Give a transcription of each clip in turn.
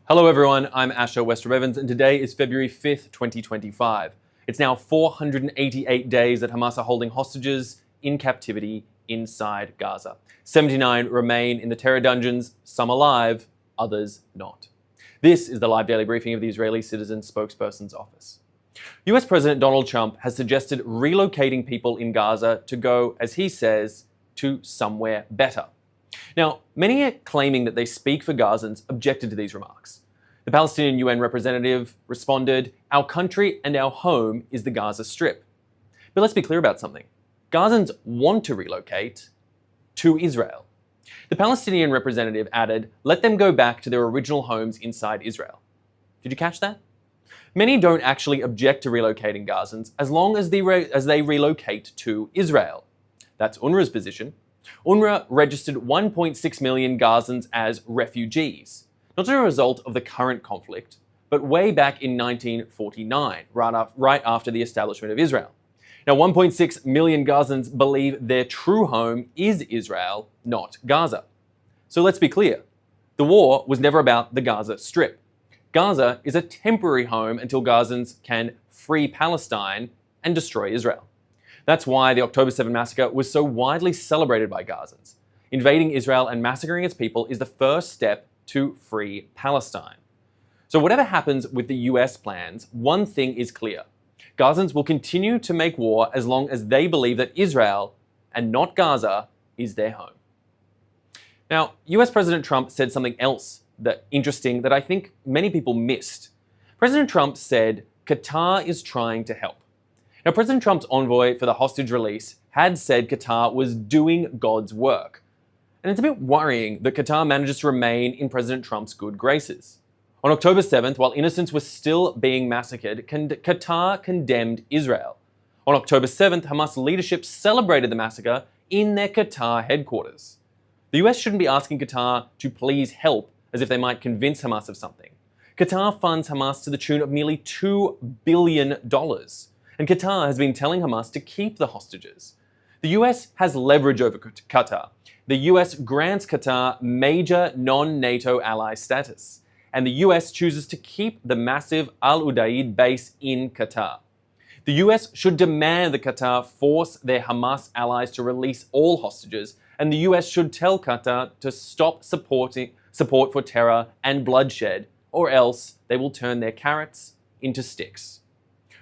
Hello everyone, I'm Asher Westrom-Evans and today is February 5th, 2025. It's now 488 days that Hamas are holding hostages in captivity inside Gaza. 79 remain in the terror dungeons, some alive, others not. This is the live daily briefing of the Israeli Citizen Spokesperson's Office. US President Donald Trump has suggested relocating people in Gaza to go, as he says, to somewhere better. Now, many are claiming that they speak for Gazans objected to these remarks. The Palestinian UN representative responded, "Our country and our home is the Gaza Strip." But let's be clear about something. Gazans want to relocate to Israel. The Palestinian representative added, "Let them go back to their original homes inside Israel." Did you catch that? Many don't actually object to relocating Gazans as long as they relocate to Israel. That's UNRWA's position. UNRWA registered 1.6 million Gazans as refugees, not as a result of the current conflict, but way back in 1949, right after the establishment of Israel. Now, 1.6 million Gazans believe their true home is Israel, not Gaza. So let's be clear. The war was never about the Gaza Strip. Gaza is a temporary home until Gazans can free Palestine and destroy Israel. That's why the October 7 massacre was so widely celebrated by Gazans. Invading Israel and massacring its people is the first step to free Palestine. So whatever happens with the US plans, one thing is clear. Gazans will continue to make war as long as they believe that Israel, and not Gaza, is their home. Now, US President Trump said something else interesting that I think many people missed. President Trump said Qatar is trying to help. Now, President Trump's envoy for the hostage release had said Qatar was doing God's work. And it's a bit worrying that Qatar manages to remain in President Trump's good graces. On October 7th, while innocents were still being massacred, Qatar condemned Israel. On October 7th, Hamas leadership celebrated the massacre in their Qatar headquarters. The US shouldn't be asking Qatar to please help as if they might convince Hamas of something. Qatar funds Hamas to the tune of nearly $2 billion. And Qatar has been telling Hamas to keep the hostages. The US has leverage over Qatar. The US grants Qatar major non-NATO ally status. And the US chooses to keep the massive Al Udeid base in Qatar. The US should demand that Qatar force their Hamas allies to release all hostages, and the US should tell Qatar to stop support for terror and bloodshed, or else they will turn their carrots into sticks.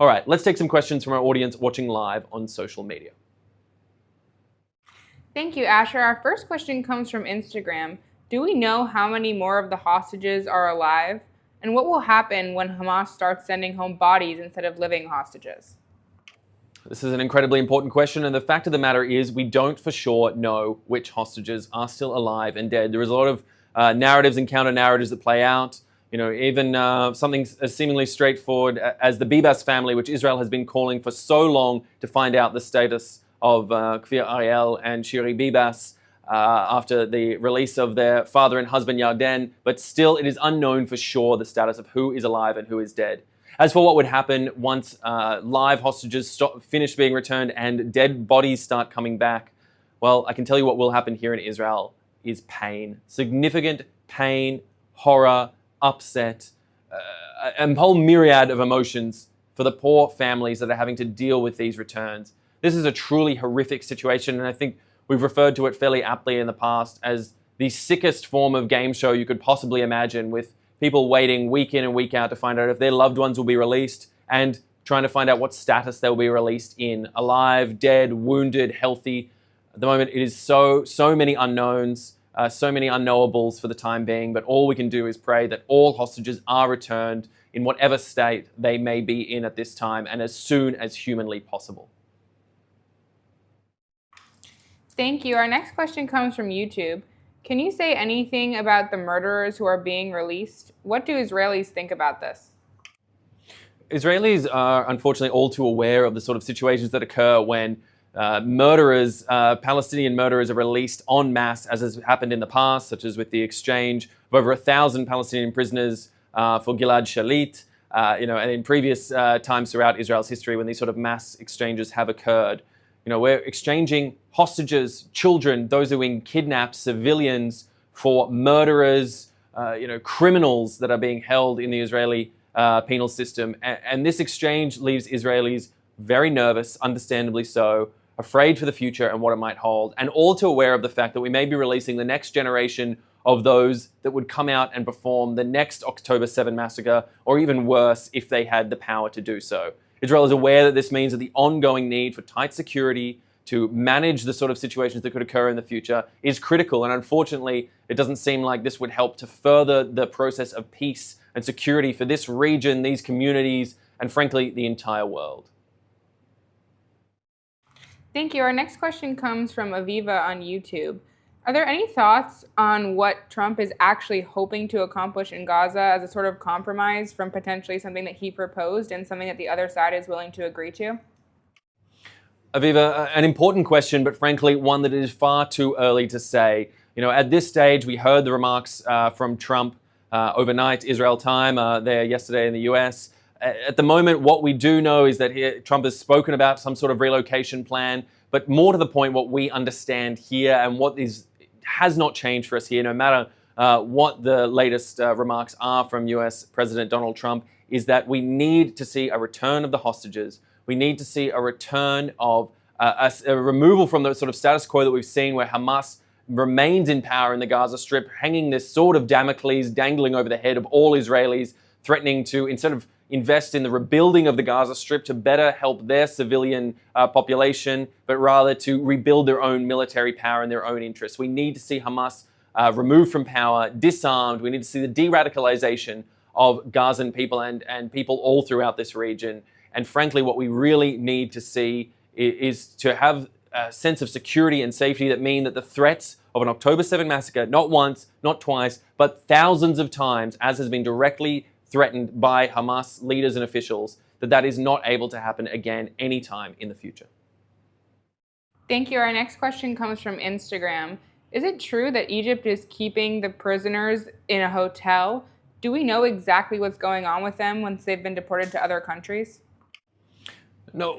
All right, let's take some questions from our audience watching live on social media. Thank you, Asher. Our first question comes from Instagram. Do we know how many more of the hostages are alive? And what will happen when Hamas starts sending home bodies instead of living hostages? This is an incredibly important question, and the fact of the matter is we don't for sure know which hostages are still alive and dead. There is a lot of narratives and counter-narratives that play out. You know, even something as seemingly straightforward as the Bibas family, which Israel has been calling for so long to find out the status of Kfir Ariel and Shiri Bibas after the release of their father and husband Yarden, but still it is unknown for sure the status of who is alive and who is dead. As for what would happen once live hostages finish being returned and dead bodies start coming back, well, I can tell you what will happen here in Israel is pain. Significant pain, horror, upset, a whole myriad of emotions for the poor families that are having to deal with these returns. This is a truly horrific situation, and I think we've referred to it fairly aptly in the past as the sickest form of game show you could possibly imagine, with people waiting week in and week out to find out if their loved ones will be released and trying to find out what status they'll be released in, alive, dead, wounded, healthy. At the moment, it is so many unknowns. So many unknowables for the time being, but all we can do is pray that all hostages are returned in whatever state they may be in at this time and as soon as humanly possible. Thank you. Our next question comes from YouTube. Can you say anything about the murderers who are being released? What do Israelis think about this? Israelis are unfortunately all too aware of the sort of situations that occur when Palestinian murderers are released en masse, as has happened in the past, such as with the exchange of over 1,000 Palestinian prisoners for Gilad Shalit, and in previous times throughout Israel's history when these sort of mass exchanges have occurred. You know, we're exchanging hostages, children, those who are being kidnapped, civilians, for murderers, criminals that are being held in the Israeli penal system. And this exchange leaves Israelis very nervous, understandably so, afraid for the future and what it might hold, and all too aware of the fact that we may be releasing the next generation of those that would come out and perform the next October 7 massacre, or even worse, if they had the power to do so. Israel is aware that this means that the ongoing need for tight security to manage the sort of situations that could occur in the future is critical, and unfortunately, it doesn't seem like this would help to further the process of peace and security for this region, these communities, and frankly, the entire world. Thank you. Our next question comes from Aviva on YouTube. Are there any thoughts on what Trump is actually hoping to accomplish in Gaza as a sort of compromise from potentially something that he proposed and something that the other side is willing to agree to? Aviva, an important question, but frankly, one that is far too early to say. At this stage, we heard the remarks from Trump overnight, Israel time, there yesterday in the US. At the moment, what we do know is that Trump has spoken about some sort of relocation plan, but more to the point, what we understand here and what has not changed for us here, no matter what the latest remarks are from US President Donald Trump, is that we need to see a return of the hostages. We need to see a return of a removal from the sort of status quo that we've seen where Hamas remains in power in the Gaza Strip, hanging this sword of Damocles dangling over the head of all Israelis, threatening to, instead of invest in the rebuilding of the Gaza Strip to better help their civilian population, but rather to rebuild their own military power in their own interests. We need to see Hamas removed from power, disarmed. We need to see the de-radicalization of Gazan people and people all throughout this region. And frankly, what we really need to see is to have a sense of security and safety that mean that the threats of an October 7 massacre, not once, not twice, but thousands of times, as has been directly threatened by Hamas leaders and officials, that is not able to happen again anytime in the future. Thank you. Our next question comes from Instagram. Is it true that Egypt is keeping the prisoners in a hotel? Do we know exactly what's going on with them once they've been deported to other countries? No,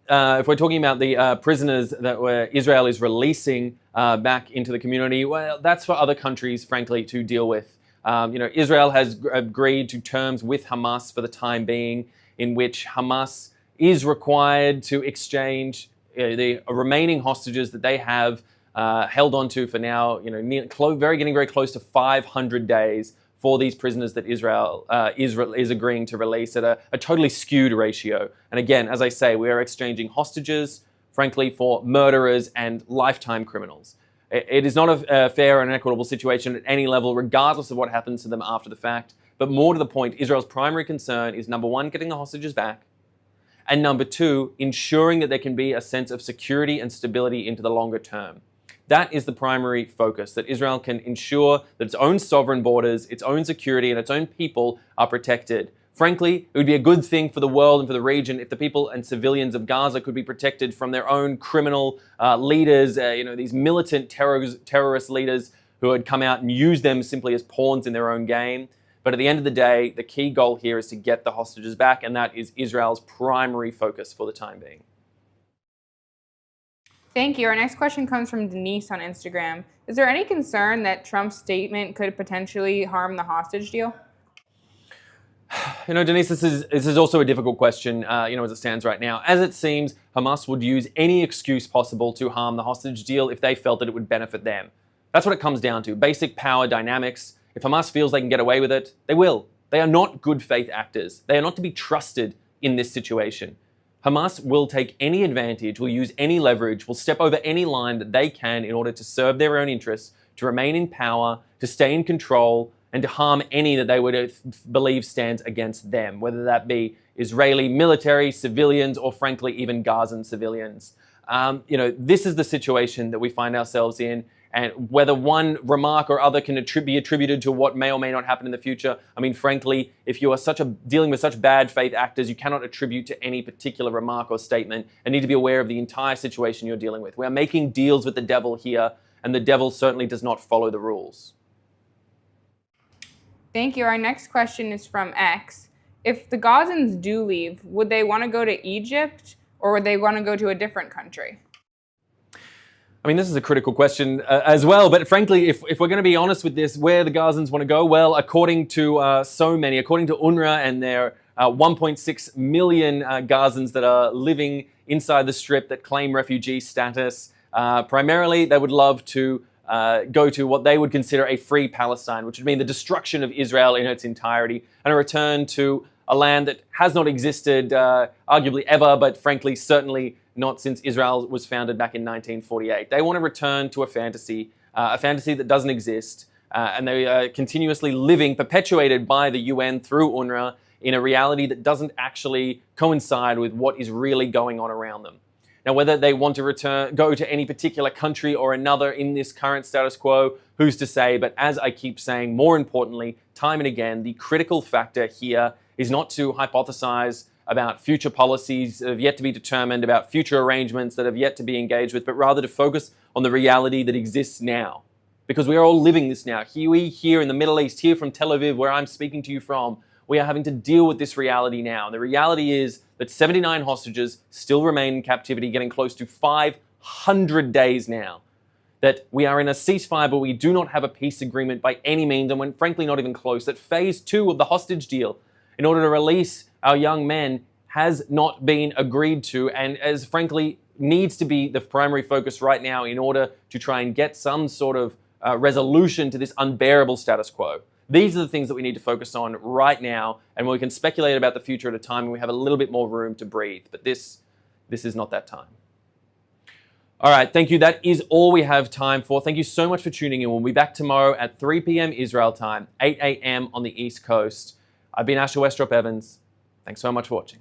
if we're talking about the prisoners that Israel is releasing back into the community, well, that's for other countries, frankly, to deal with. Israel has agreed to terms with Hamas for the time being, in which Hamas is required to exchange the remaining hostages that they have held onto for now, getting very close to 500 days for these prisoners that Israel is agreeing to release at a totally skewed ratio. And again, as I say, we are exchanging hostages, frankly, for murderers and lifetime criminals. It is not a fair and equitable situation at any level, regardless of what happens to them after the fact. But more to the point, Israel's primary concern is, number one, getting the hostages back, and number two, ensuring that there can be a sense of security and stability into the longer term. That is the primary focus, that Israel can ensure that its own sovereign borders, its own security, and its own people are protected. Frankly, it would be a good thing for the world and for the region if the people and civilians of Gaza could be protected from their own criminal leaders, these militant terrorist leaders who had come out and used them simply as pawns in their own game. But at the end of the day, the key goal here is to get the hostages back, and that is Israel's primary focus for the time being. Thank you. Our next question comes from Denise on Instagram. Is there any concern that Trump's statement could potentially harm the hostage deal? Denise, this is also a difficult question, as it stands right now. As it seems, Hamas would use any excuse possible to harm the hostage deal if they felt that it would benefit them. That's what it comes down to, basic power dynamics. If Hamas feels they can get away with it, they will. They are not good faith actors. They are not to be trusted in this situation. Hamas will take any advantage, will use any leverage, will step over any line that they can in order to serve their own interests, to remain in power, to stay in control, and to harm any that they would believe stands against them, whether that be Israeli military, civilians, or frankly, even Gazan civilians. This is the situation that we find ourselves in, and whether one remark or other can be attributed to what may or may not happen in the future. I mean, frankly, if you are dealing with such bad faith actors, you cannot attribute to any particular remark or statement, and need to be aware of the entire situation you're dealing with. We are making deals with the devil here, and the devil certainly does not follow the rules. Thank you. Our next question is from X. If the Gazans do leave, would they want to go to Egypt, or would they want to go to a different country? I mean, this is a critical question as well. But frankly, if we're going to be honest with this, where the Gazans want to go, well, according to according to UNRWA and their 1.6 million Gazans that are living inside the Strip that claim refugee status, primarily they would love to go to what they would consider a free Palestine, which would mean the destruction of Israel in its entirety and a return to a land that has not existed arguably ever, but frankly, certainly not since Israel was founded back in 1948. They want to return to a fantasy that doesn't exist, and they are continuously living, perpetuated by the UN through UNRWA, in a reality that doesn't actually coincide with what is really going on around them. Now, whether they want to go to any particular country or another in this current status quo, who's to say? But as I keep saying, more importantly, time and again, the critical factor here is not to hypothesize about future policies that have yet to be determined, about future arrangements that have yet to be engaged with, but rather to focus on the reality that exists now. Because we are all living this now. Here in the Middle East, here from Tel Aviv, where I'm speaking to you from, we are having to deal with this reality now. The reality is that 79 hostages still remain in captivity, getting close to 500 days now. That we are in a ceasefire, but we do not have a peace agreement by any means, and when frankly not even close. That phase 2 of the hostage deal, in order to release our young men, has not been agreed to, and as frankly needs to be the primary focus right now in order to try and get some sort of resolution to this unbearable status quo. These are the things that we need to focus on right now, and we can speculate about the future at a time when we have a little bit more room to breathe. But this is not that time. All right, thank you. That is all we have time for. Thank you so much for tuning in. We'll be back tomorrow at 3 p.m. Israel time, 8 a.m. on the East Coast. I've been Asher Westrop Evans. Thanks so much for watching.